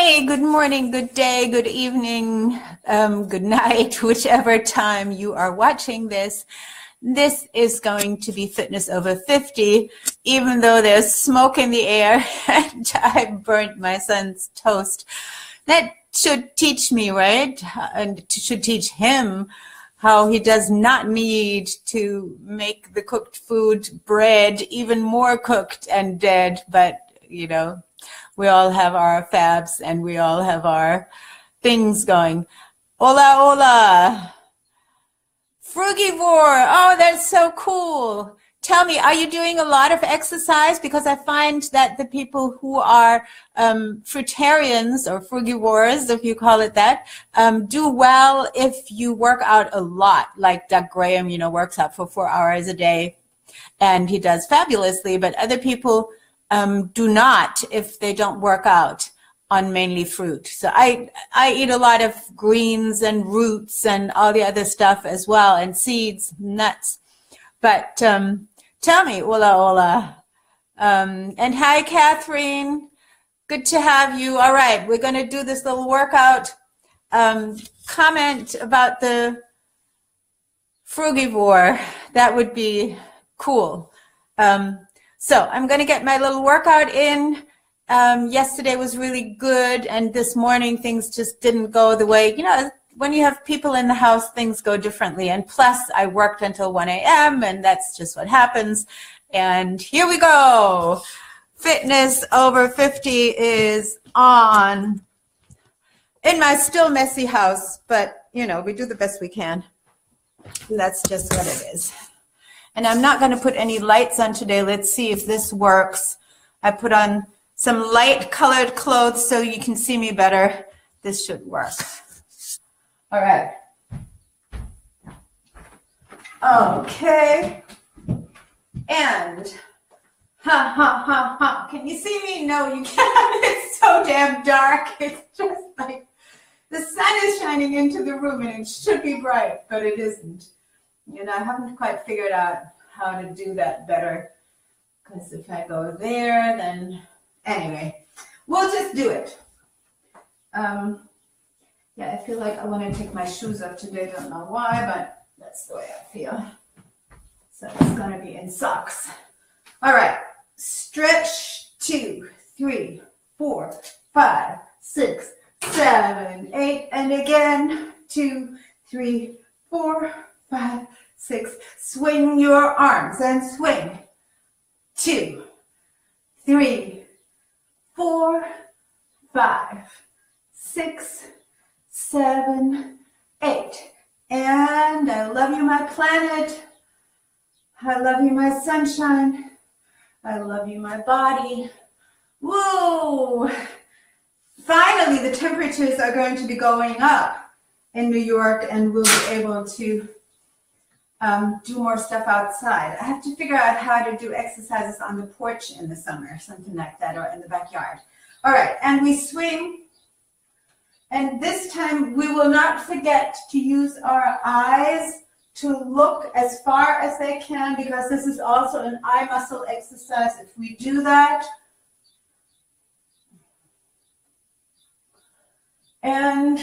Hey, good morning, good day, good evening, good night, whichever time you are watching this. This is going to be Fitness Over 50, even though there's smoke in the air and I burnt my son's toast. That should teach me, right? And should teach him how he does not need to make the cooked food bread even more cooked and dead, but, you know, we all have our fabs and we all have our things going. Hola, hola. Frugivore. Oh, that's so cool. Tell me, are you doing a lot of exercise? Because I find that the people who are fruitarians or frugivores, if you call it that, do well if you work out a lot. Like Doug Graham, you know, works out for 4 hours a day and he does fabulously, but other people do not if they don't work out on mainly fruit. So I eat a lot of greens and roots and all the other stuff as well, and seeds, nuts. But tell me, hola, hola. And hi, Catherine. Good to have you. All right, we're going to do this little workout. Comment about the frugivore. That would be cool. So I'm going to get my little workout in. Yesterday was really good, and this morning things just didn't go the way, you know, when you have people in the house, things go differently. And plus, I worked until 1 a.m., and that's just what happens. And here we go. Fitness Over 50 is on in my still messy house, but, you know, we do the best we can. And that's just what it is. And I'm not going to put any lights on today. Let's see if this works. I put on some light colored clothes so you can see me better. This should work. All right. Okay. And ha ha ha ha. Can you see me? No, you can't. It's so damn dark. It's just like the sun is shining into the room and it should be bright, but it isn't. You know, I haven't quite figured out how to do that better, because if I go there, then anyway, we'll just do it. Yeah, I feel like I want to take my shoes off today. Don't know why, but that's the way I feel. So it's going to be in socks. All right, stretch 2, 3, 4, 5, 6, 7, 8, and again 2, 3, 4, 5, 6. Swing your arms and swing. 2, 3, 4, 5, 6, 7, 8. And I love you, my planet. I love you, my sunshine. I love you, my body. Whoa! Finally, the temperatures are going to be going up in New York, and we'll be able to do more stuff outside. I have to figure out how to do exercises on the porch in the summer, something like that, or in the backyard. All right, and we swing. And this time we will not forget to use our eyes to look as far as they can, because this is also an eye muscle exercise. If we do that, and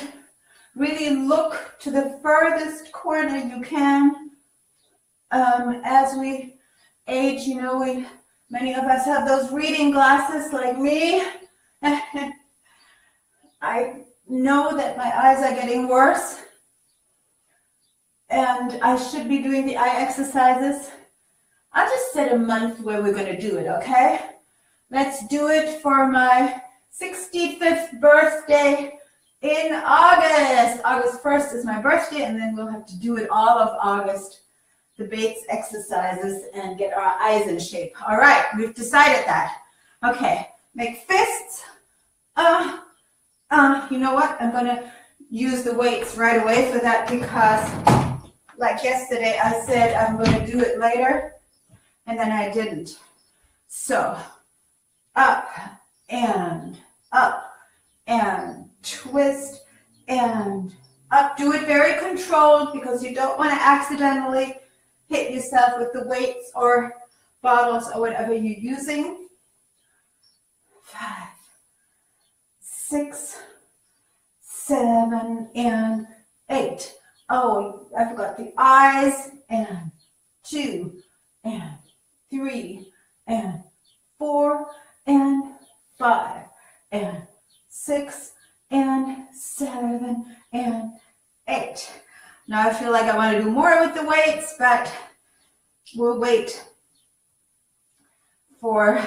really look to the furthest corner you can. As we age, you know, many of us have those reading glasses like me. I know that my eyes are getting worse, and I should be doing the eye exercises. I'll just set a month where we're going to do it, okay? Let's do it for my 65th birthday in August. August 1st is my birthday, and then we'll have to do it all of August. The Bates exercises and get our eyes in shape. All right, we've decided that. Okay, make fists. You know what? I'm going to use the weights right away for that, because like yesterday I said I'm going to do it later, and then I didn't. So up and twist and up. Do it very controlled, because you don't want to accidentally hit yourself with the weights or bottles or whatever you're using. 5, 6, 7, and 8. Oh, I forgot the eyes. And 2, and 3, and 4, and 5, and 6, and 7, and 8. Now I feel like I want to do more with the weights, but we'll wait for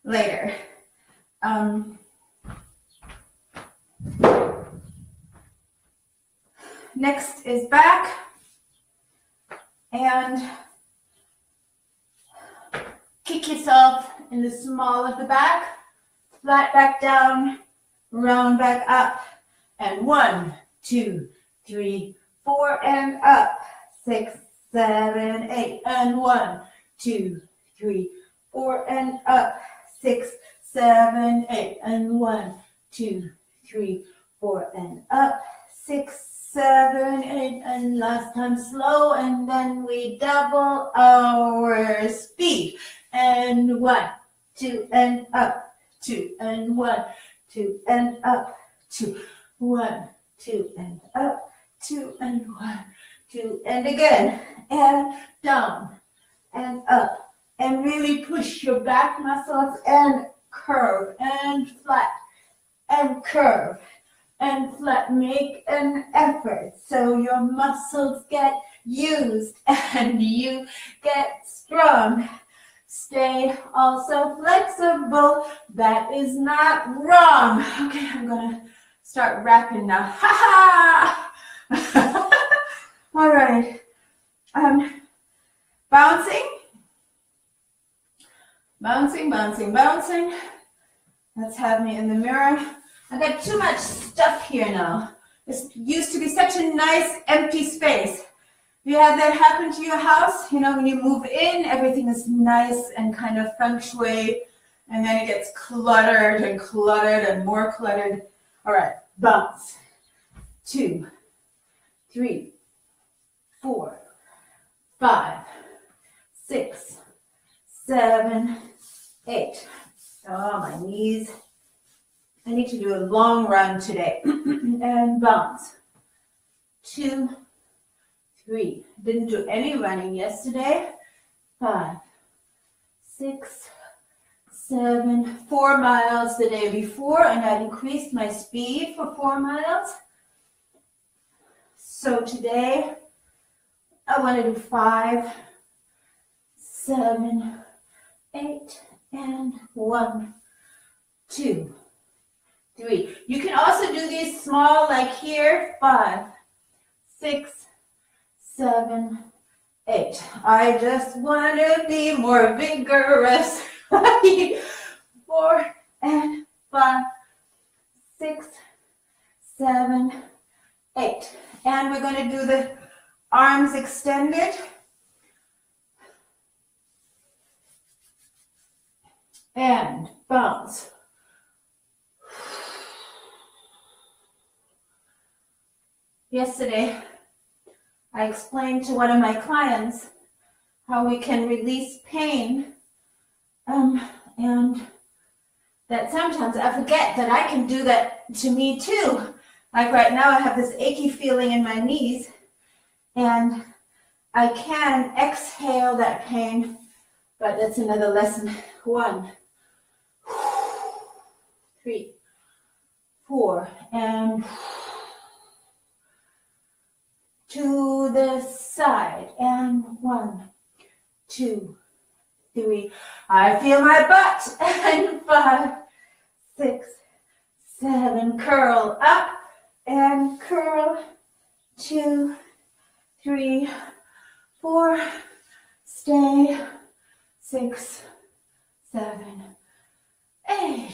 later. Next is back, and kick yourself in the small of the back, flat back down, round back up, and 1, 2, 3, 4, and up, 6, 7, 8, and 1, 2, 3, 4, and up, 6, 7, 8, and 1, 2, 3, 4, and up, 6, 7, 8, and last time slow, and then we double our speed, and 1, 2, and up, 2, and 1, 2, and up, 2, 1, 2, and up, 2, and 1, 2, and again, and down, and up, and really push your back muscles, and curve, and flat, and curve, and flat. Make an effort so your muscles get used and you get strong. Stay also flexible. That is not wrong. Okay, I'm gonna start rapping now. Ha ha! All right. Bouncing. Bouncing, bouncing, bouncing. Let's have me in the mirror. I got too much stuff here now. This used to be such a nice empty space. You had that happen to your house? You know, when you move in, everything is nice and kind of feng shui, and then it gets cluttered and cluttered and more cluttered. All right, bounce. 2, 3, 4, 5, 6, 7, 8. Oh, my knees. I need to do a long run today. And bounce. 2, 3. Didn't do any running yesterday. 5, 6, 7, 4 miles the day before, and I increased my speed for 4 miles. So today, I want to do 5, 7, 8, and 1, 2, 3. You can also do these small, like here, 5, 6, 7, 8. I just want to be more vigorous. 4 and 5, 6, 7, 8. And we're going to do the arms extended. And bounce. Yesterday, I explained to one of my clients how we can release pain, and that sometimes I forget that I can do that to me too. Like right now, I have this achy feeling in my knees, and I can exhale that pain, but that's another lesson. 1, 3, 4, and to the side, and 1, 2, 3. I feel my butt, and 5, 6, 7. Curl up and curl. 2, 3, 4. Stay. 6, 7, 8.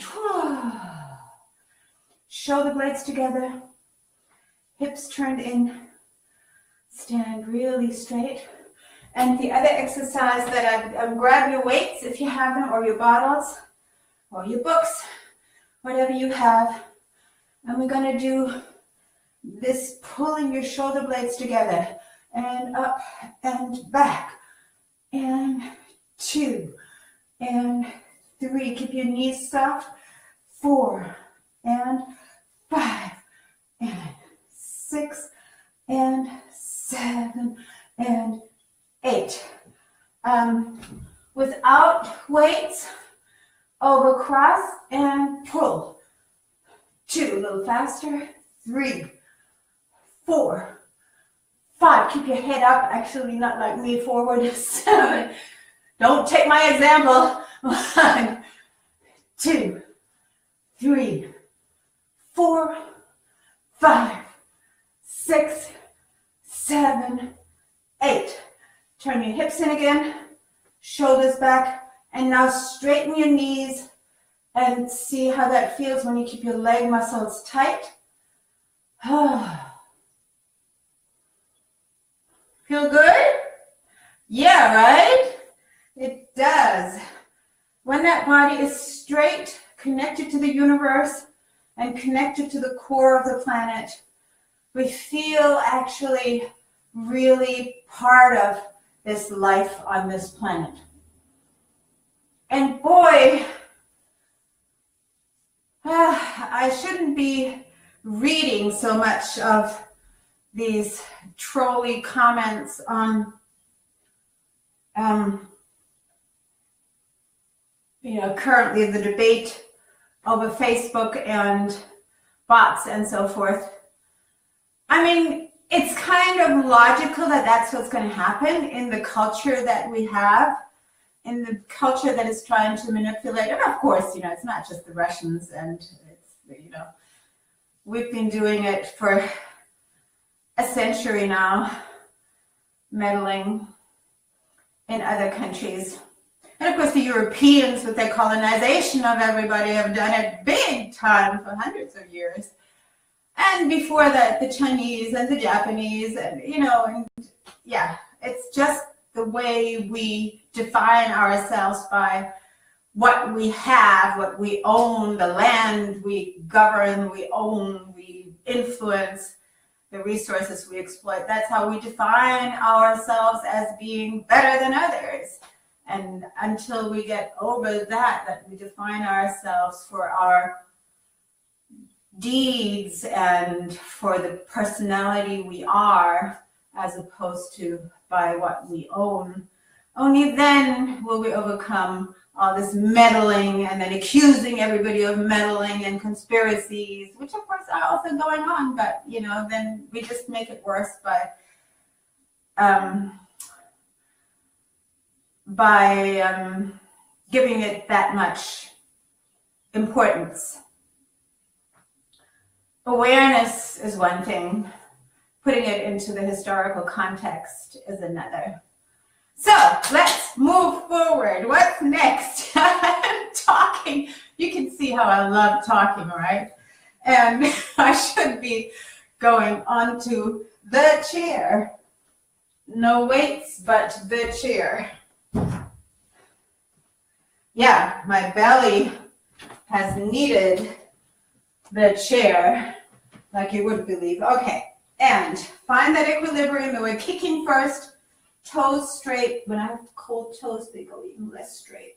Shoulder blades together. Hips turned in. Stand really straight. And the other exercise that grab your weights if you have them, or your bottles, or your books, whatever you have. And we're going to do this pulling your shoulder blades together. And up and back. And 2 and 3. Keep your knees soft. 4 and weights. Over, cross, and pull. 2, a little faster. 3, 4, 5. Keep your head up. Actually, not like me, forward. 7. Don't take my example. 1, 2, 3, 4, 5, 6, 7, 8. Turn your hips in again. Shoulders back. And now straighten your knees and see how that feels when you keep your leg muscles tight. Feel good? Yeah, right? It does. When that body is straight, connected to the universe, and connected to the core of the planet, we feel actually really part of this life on this planet. And boy, I shouldn't be reading so much of these trolly comments on, currently the debate over Facebook and bots and so forth. I mean, it's kind of logical that that's what's going to happen in the culture that we have, in the culture that is trying to manipulate. And of course, it's not just the Russians, and it's, we've been doing it for a century now, meddling in other countries. And of course, the Europeans, with their colonization of everybody, have done it big time for hundreds of years. And before that, the Chinese and the Japanese, and it's just the way we define ourselves by what we have, what we own, the land we govern, we own, we influence, the resources we exploit. That's how we define ourselves as being better than others. And until we get over that we define ourselves for our deeds and for the personality we are, as opposed to by what we own, only then will we overcome all this meddling and then accusing everybody of meddling and conspiracies, which of course are also going on, but then we just make it worse by giving it that much importance. Awareness is one thing. Putting it into the historical context is another. So let's move forward. What's next? Talking. You can see how I love talking, right? And I should be going onto the chair. No weights, but the chair. Yeah, my belly has needed the chair like you wouldn't believe. Okay, and find that equilibrium. And we're kicking first. Toes straight. When I have cold toes, they go even less straight.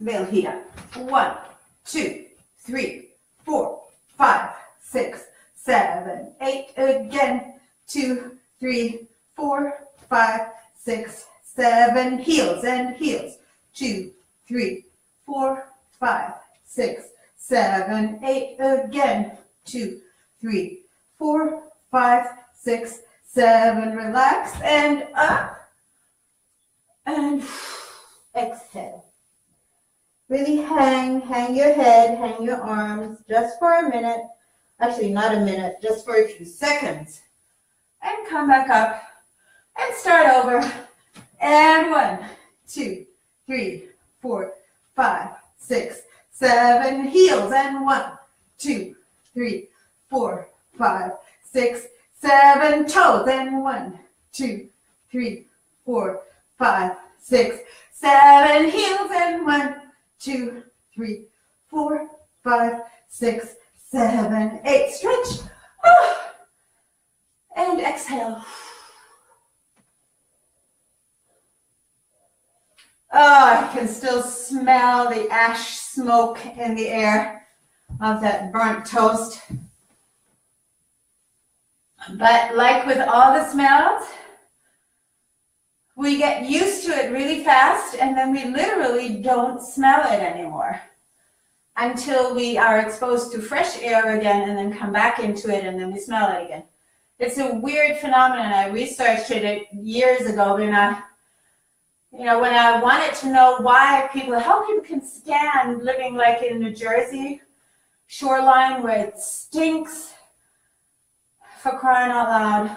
They'll heat up. 1, 2, 3, 4, 5, 6, 7, 8. Again. 2, 3, 4, 5, 6, 7. Heels and heels. 2, 3, 4, 5, 6, 7, 8. Again. 2, 3, 4, 5, 6, 7. Relax and up. And exhale. Really hang your head, hang your arms just for a minute. Actually, not a minute, just for a few seconds. And come back up and start over. And 1, 2, 3, 4, 5, 6, 7. Heels. And 1, 2, 3, 4, 5, 6, 7. Toes. And 1, 2, 3, 4, 5, 6, 7. Heels. And 1, 2, 3, 4, 5, 6, 7, 8. Stretch. And exhale. Oh, I can still smell the ash smoke in the air of that burnt toast. But like with all the smells, we get used to it really fast, and then we literally don't smell it anymore until we are exposed to fresh air again, and then come back into it, and then we smell it again. It's a weird phenomenon. I researched it years ago when I wanted to know how people can stand living like in New Jersey shoreline where it stinks, for crying out loud.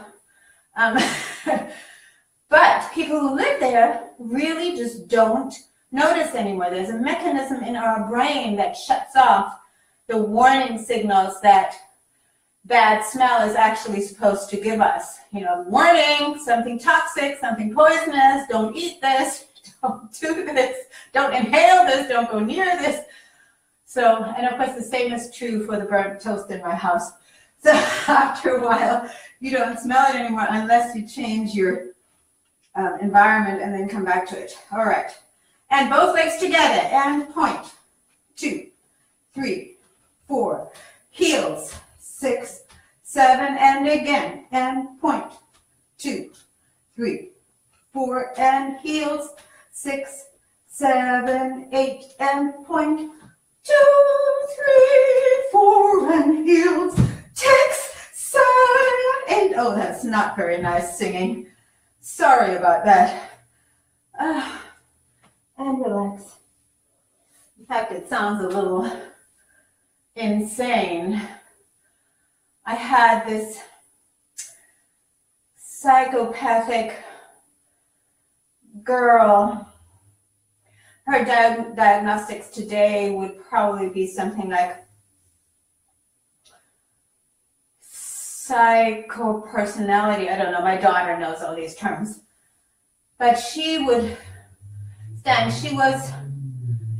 But people who live there really just don't notice anymore. There's a mechanism in our brain that shuts off the warning signals that bad smell is actually supposed to give us. Warning, something toxic, something poisonous, don't eat this, don't do this, don't inhale this, don't go near this. So, and of course the same is true for the burnt toast in my house. So after a while, you don't smell it anymore unless you change your environment and then come back to it. All right. And both legs together and point. 2, 3, 4. Heels. 6, 7, and again. And point. 2, 3, 4, and heels. 6, 7, 8, and point. 2, 3, 4, and heels. 6, 7, 8. Oh, that's not very nice singing. Sorry about that. And relax. In fact, it sounds a little insane. I had this psychopathic girl. Her diagnostics today would probably be something like psychopersonality. I don't know, my daughter knows all these terms. But she was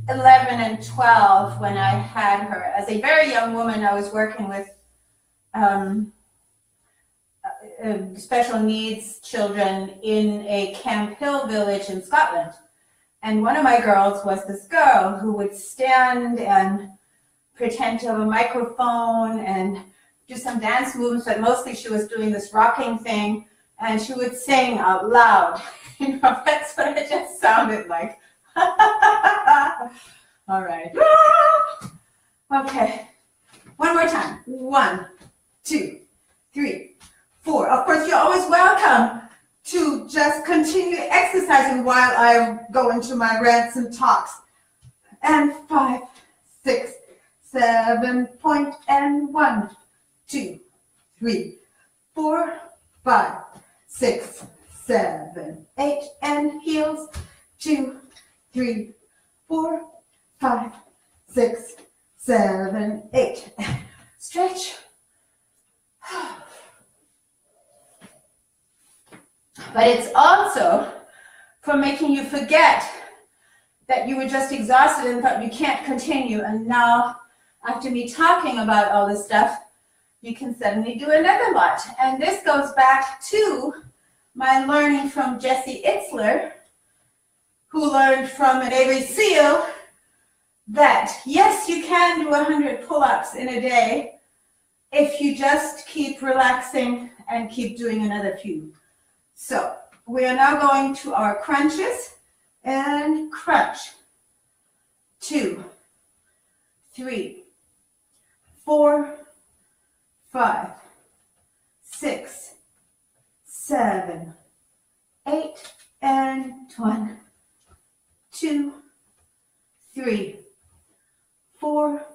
11 and 12 when I had her. As a very young woman, I was working with special needs children in a Camp Hill village in Scotland. And one of my girls was this girl who would stand and pretend to have a microphone and do some dance moves, but mostly she was doing this rocking thing, and she would sing out loud. That's what it just sounded like. All right. Okay. One more time. 1, 2, 3, 4. Of course, you're always welcome to just continue exercising while I go into my rants and talks. And 5, 6, 7, point, and 1, 2, 3, 4, 5, 6, 7, 8, and heels. 2, 3, 4, 5, 6, 7, 8. Stretch. But it's also for making you forget that you were just exhausted and thought you can't continue. And now, after me talking about all this stuff, you can suddenly do another lot. And this goes back to my learning from Jesse Itzler, who learned from a Navy SEAL that, yes, you can do 100 pull-ups in a day if you just keep relaxing and keep doing another few. So we are now going to our crunches and crunch. 2, 3, 4, 5, 6, 7, 8, and 1, 2, 3, 4,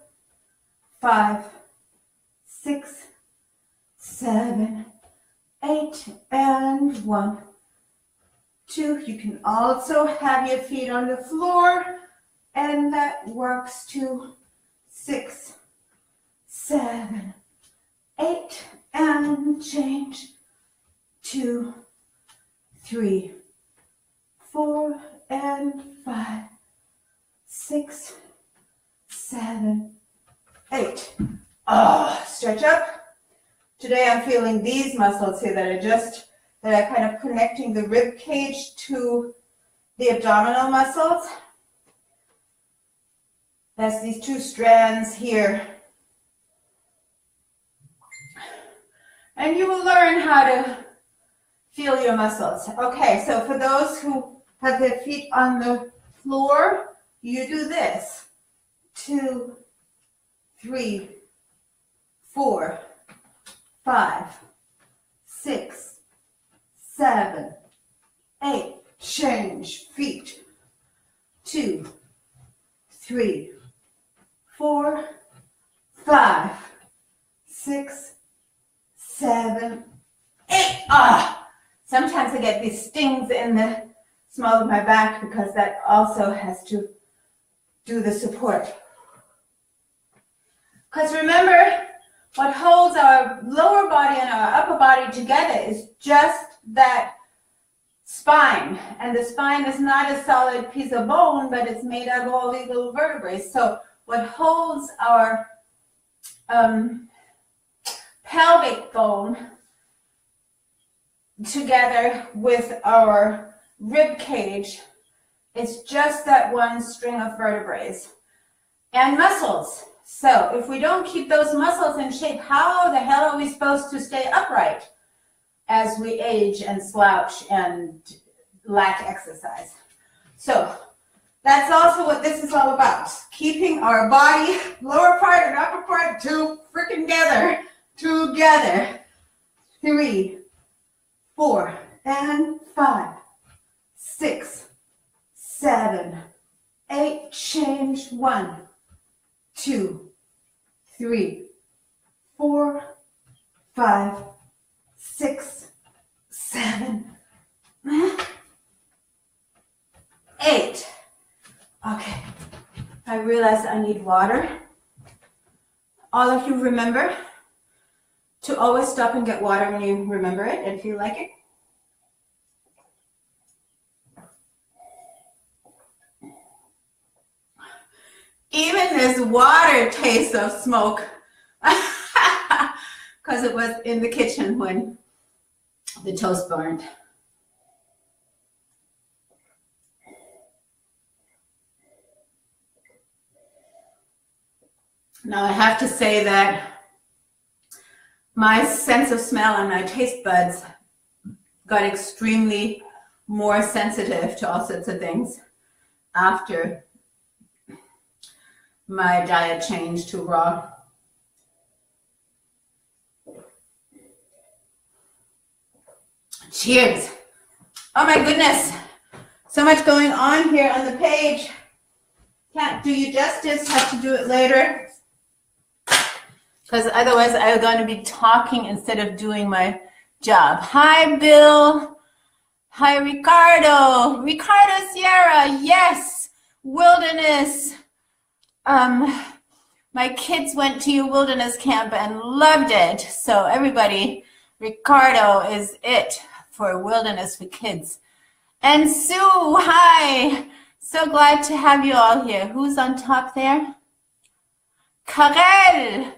5, 6, 7, 8, and 1, 2. You can also have your feet on the floor, and that works to 6, 7, 8, and change. 2, 3, 4, and 5, 6, 7, 8. Stretch up. Today I'm feeling these muscles here that are kind of connecting the rib cage to the abdominal muscles. That's these two strands here. And you will learn how to feel your muscles. Okay, so for those who have their feet on the floor, you do this. 2, 3, 4, 5, 6, 7, 8. Change feet. 2, 3, 4, 5, 6, 7, 8. Sometimes I get these stings in the small of my back because that also has to do the support. Because remember, what holds our lower body and our upper body together is just that spine. And the spine is not a solid piece of bone, but it's made out of all these little vertebrae. So what holds our pelvic bone together with our rib cage is just that one string of vertebrae and muscles. So if we don't keep those muscles in shape, how the hell are we supposed to stay upright as we age and slouch and lack exercise? So that's also what this is all about. Keeping our body, lower part and upper part, together. 3, 4, and 5, 6, 7, 8. Change. 1, 2, 3, 4, 5, 6, 7, 8. Okay, I realize I need water. All of you remember to always stop and get water when you remember it and feel like it. Even this water tastes of smoke because it was in the kitchen when the toast burned. Now I have to say that my sense of smell and my taste buds got extremely more sensitive to all sorts of things after my diet changed to raw. Cheers. Oh my goodness. So much going on here on the page. Can't do you justice, have to do it later. Because otherwise I'm going to be talking instead of doing my job. Hi, Bill. Hi, Ricardo. Ricardo Sierra, yes. Wilderness. My kids went to your wilderness camp and loved it. So everybody, Ricardo is it for wilderness for kids. And Sue, hi. So glad to have you all here. Who's on top there? Karel.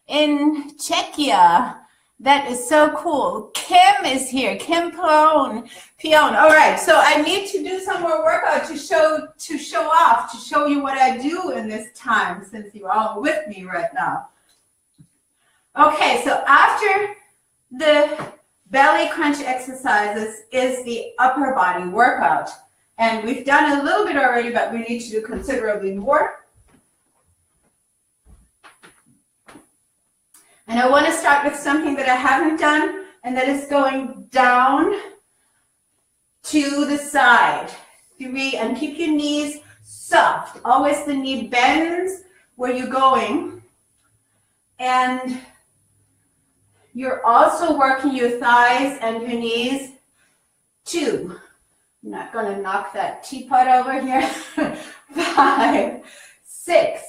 In Czechia. That is so cool. Kim is here. Kim Pion. All right. So I need to do some more workout to show off, to show you what I do in this time, since you're all with me right now. Okay. So after the belly crunch exercises is the upper body workout, and we've done a little bit already, but we need to do considerably more. And I want to start with something that I haven't done, and that is going down to the side. 3, and keep your knees soft. Always the knee bends where you're going. And you're also working your thighs and your knees. 2. I'm not going to knock that teapot over here. 5, 6,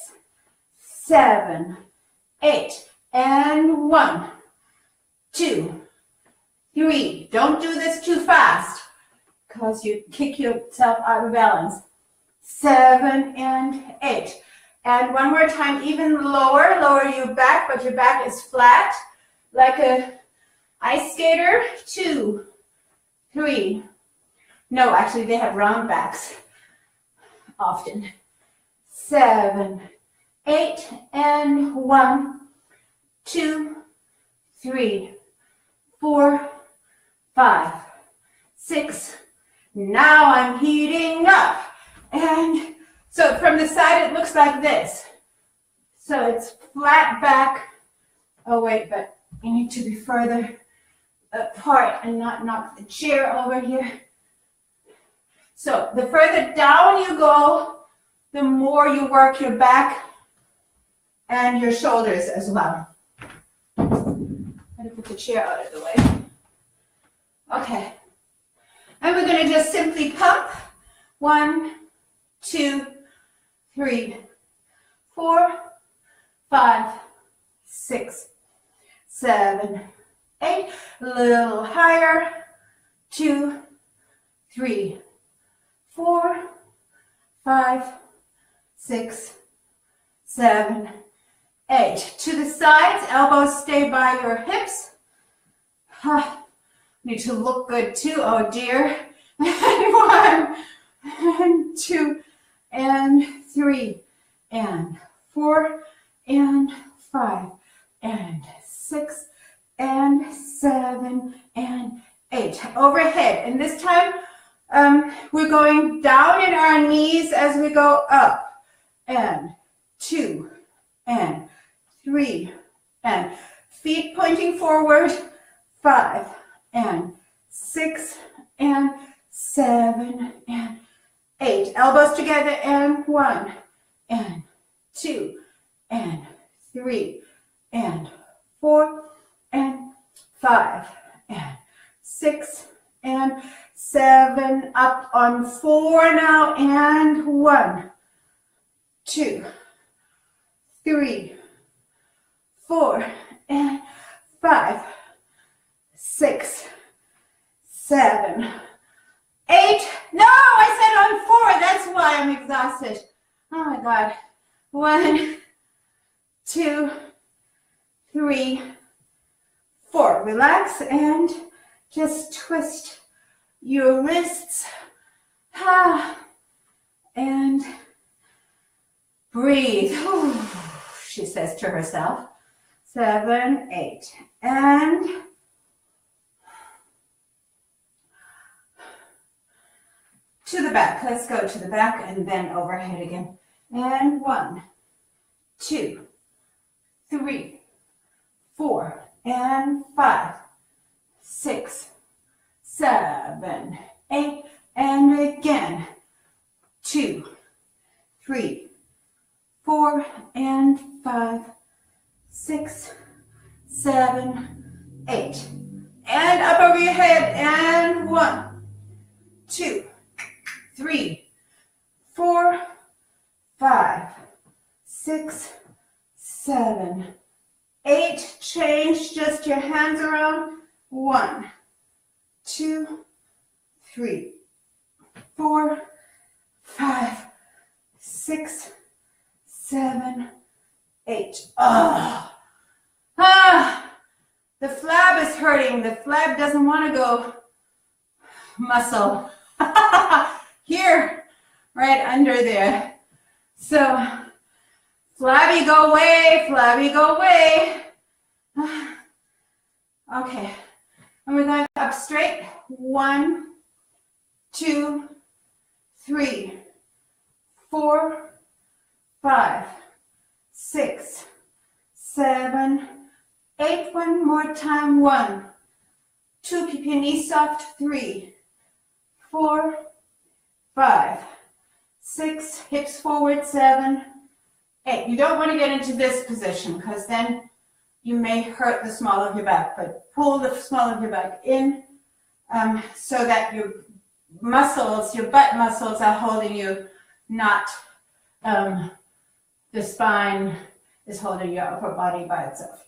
7, 8. And 1, 2, 3. Don't do this too fast because you kick yourself out of balance. 7 and 8. And one more time, even lower. Lower your back, but your back is flat like a ice skater. 2, 3. No, actually, they have round backs often. 7, 8, and 1, 2, 3, 4, 5, 6. Now I'm heating up. And so from the side, it looks like this. So it's flat back. Oh, wait, but you need to be further apart and not knock the chair over here. So the further down you go, the more you work your back and your shoulders as well. I'm going to put the chair out of the way. Okay. And we're going to just simply pump. 1, 2, 3, 4, 5, 6, 7, 8. A little higher. 2, 3, 4, 5, 6, 7, 8. To the sides, elbows stay by your hips. Need to look good too, oh dear. 1, and 2, and 3, and 4, and 5, and 6, and 7, and 8. Overhead. And this time, we're going down in our knees as we go up. And 2, and 3, and feet pointing forward. 5, and 6, and 7, and 8. Elbows together, and 1, and 2, and 3, and 4, and 5, and 6, and 7. Up on 4 now, and 1, 2, 3, 4, and 5, 6, 7, 8. No, I said on 4. That's why I'm exhausted. Oh my God. 1, 2, 3, 4. Relax and just twist your wrists. And breathe. She says to herself. 7, 8. And to the back. Let's go to the back and then overhead again. And 1, 2, 3, 4, and 5, 6, 7, 8, and again. 2, 3, 4, and 5, 6, 7, 8. And up over your head. And 1, 2, 3, 4, 5, 6, 7, 8. Change just your hands around. 1, 2, 3, 4, 5, 6, 7, 8. The flab is hurting. The flab doesn't want to go muscle. Here, right under there. So, flabby, go away, flabby, go away. Okay, and we're going up straight. 1, 2, 3, 4, 5, 6, 7, 8. One more time. 1, 2. Keep your knees soft. 3, 4, 5, 6. Hips forward. 7, 8. You don't want to get into this position because then you may hurt the small of your back, but pull the small of your back in so that your muscles, your butt muscles are holding you, not the spine is holding your upper body by itself.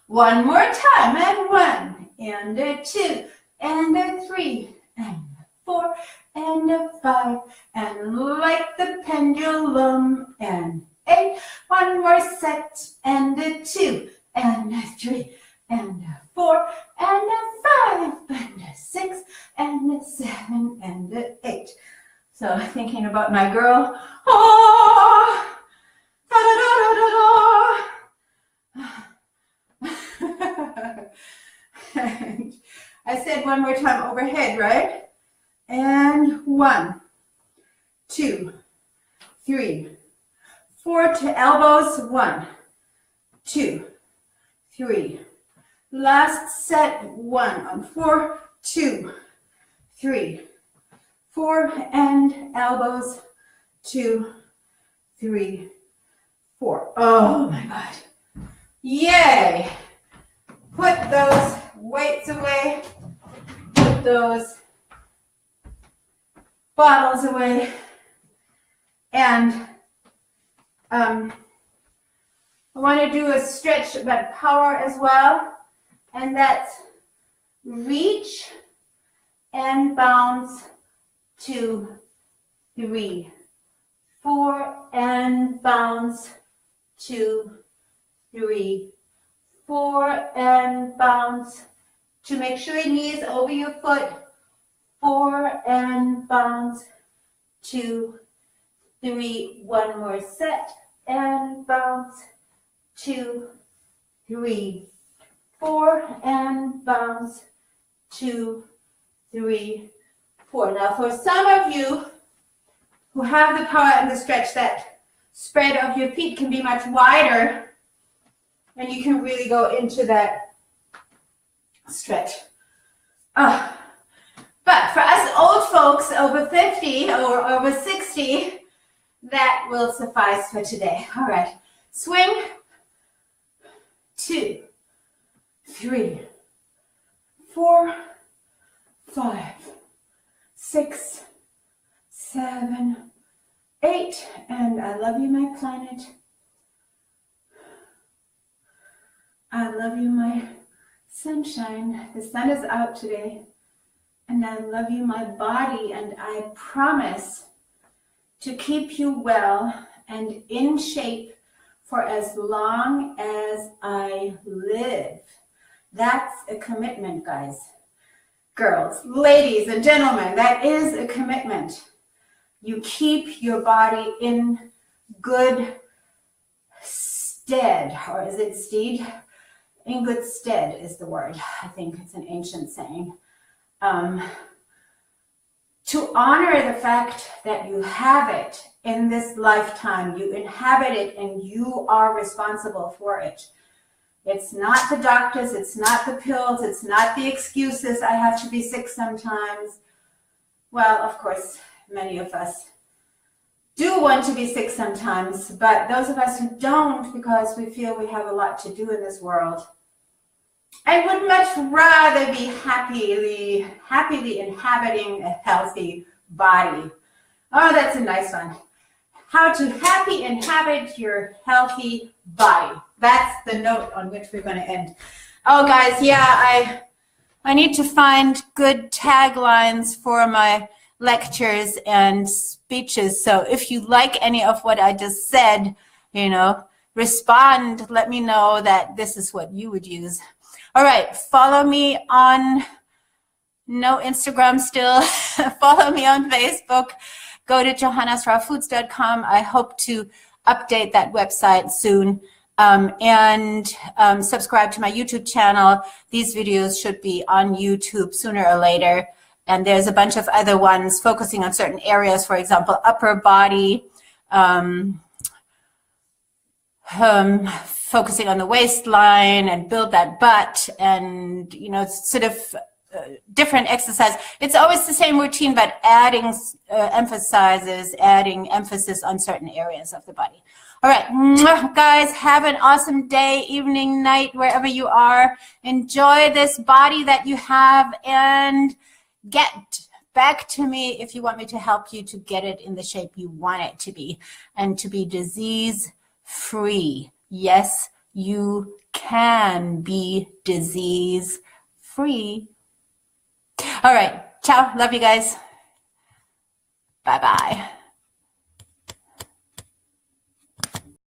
One more time, and 1, and a 2, and a 3, and a 4, and a 5, and like the pendulum, and 8. One more set, and a 2, and a 3, and a 4, and a 5, and a 6, and a 7, and a 8. So thinking about my girl. Oh, da da da da da da. one more time overhead, right? And 1, 2, 3, 4 to elbows. 1, 2, 3. Last set. 1 on 4, 2, 3, 4, and elbows. 2, 3, 4. Oh my God. Yay. Put those weights away. Put those bottles away. And I want to do a stretch about power as well. And that's reach and bounce. 2, 3, 4, and bounce. 2, 3, 4, and bounce. To make sure your knees over your foot. 4, and bounce. 2, 3, one more set, and bounce. 2, 3, 4, and bounce. 2, 3, 4. Now for some of you who have the power and the stretch, that spread of your feet can be much wider, and you can really go into that stretch. But for us old folks over 50 or over 60, that will suffice for today. All right, swing. 2, 3, 4, 5, 6, 7, 8, and I love you, my planet. I love you, my sunshine. The sun is out today. And I love you, my body, and I promise to keep you well and in shape for as long as I live. That's a commitment, guys. Girls, ladies, and gentlemen, that is a commitment. You keep your body in good stead, or is it steed? In good stead is the word. I think it's an ancient saying. To honor the fact that you have it in this lifetime, you inhabit it, and you are responsible for it. It's not the doctors, it's not the pills, it's not the excuses, I have to be sick sometimes. Well, of course, many of us do want to be sick sometimes, but those of us who don't, because we feel we have a lot to do in this world, I would much rather be happily inhabiting a healthy body. Oh, that's a nice one. How to happy inhabit your healthy body. That's the note on which we're going to end. Oh, guys, yeah, I need to find good taglines for my lectures and speeches. So if you like any of what I just said, respond. Let me know that this is what you would use. All right, follow me on, no Instagram still, follow me on Facebook, go to johannasrawfoods.com. I hope to update that website soon, and subscribe to my YouTube channel. These videos should be on YouTube sooner or later, and there's a bunch of other ones focusing on certain areas, for example, upper body, focusing on the waistline and build that butt, and sort of different exercise. It's always the same routine, but adding adding emphasis on certain areas of the body. All right, guys, have an awesome day, evening, night, wherever you are. Enjoy this body that you have, and get back to me if you want me to help you to get it in the shape you want it to be, and to be disease-free. Yes, you can be disease-free. All right. Ciao. Love you guys. Bye-bye.